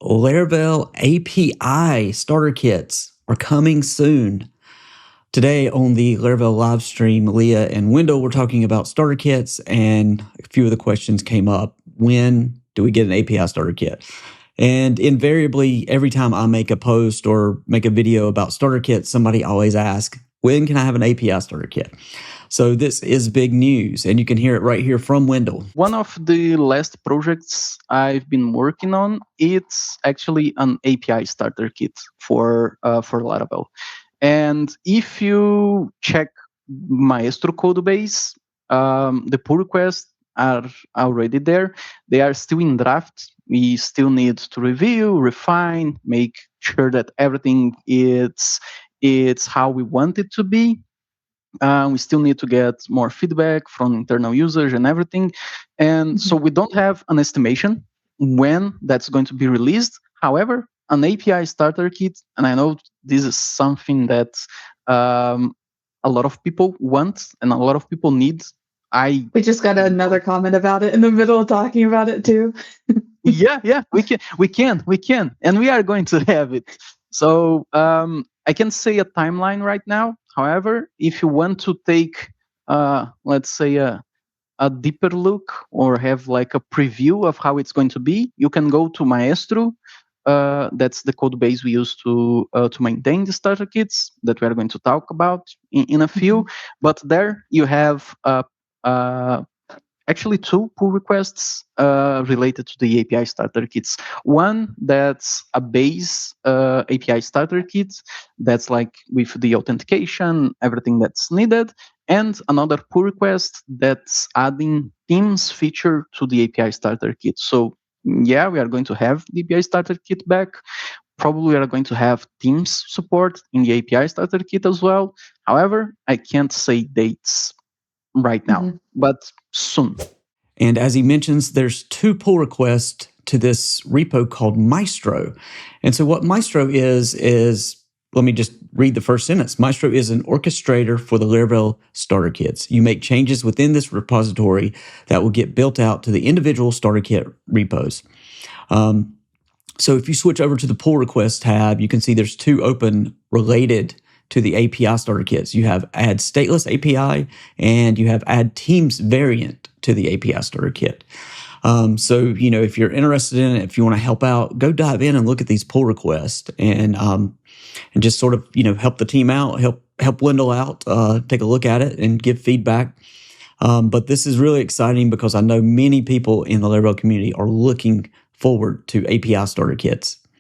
Laravel API starter kits are coming soon. Today on the Laravel live stream, Leah and Wendell were talking about starter kits, and a few of the questions came up. When do we get an API starter kit? And invariably, every time I make a post or make a video about starter kits, somebody always asks, when can I have an API starter kit? So this is big news, and you can hear it right here from Wendell. One of the last projects I've been working on, it's actually an API starter kit for Laravel. And if you check Maestro code base, the pull requests are already there. They are still in draft. We still need to review, refine, make sure that everything is how we want it to be. We still need to get more feedback from internal users and everything. And so we don't have an estimation when that's going to be released. However, an API starter kit, and I know this is something that a lot of people want and a lot of people need. We just got another comment about it in the middle of talking about it too. yeah, we can, and we are going to have it. So I can say a timeline right now. However, if you want to take, let's say, a deeper look or have like a preview of how it's going to be, you can go to Maestro. That's the code base we use to maintain the starter kits that we are going to talk about in a few. But there you have actually two pull requests related to the API starter kits. One that's a base API starter kit that's like with the authentication, everything that's needed, and another pull request that's adding Teams feature to the API starter kit. So yeah, we are going to have the API starter kit back. Probably we are going to have Teams support in the API starter kit as well. However, I can't say dates right now, but soon. And as he mentions, there's two pull requests to this repo called Maestro. And so what Maestro is let me just read the first sentence. Maestro is an orchestrator for the Laravel starter kits. You make changes within this repository that will get built out to the individual starter kit repos. So if you switch over to the pull request tab, you can see there's two open related to the API starter kits. You have add stateless API and you have add Teams variant to the API starter kit. So, if you're interested in it, if you want to help out, go dive in and look at these pull requests and just sort of, help the team out, help Wendell out, take a look at it and give feedback. But this is really exciting because I know many people in the Laravel community are looking forward to API starter kits.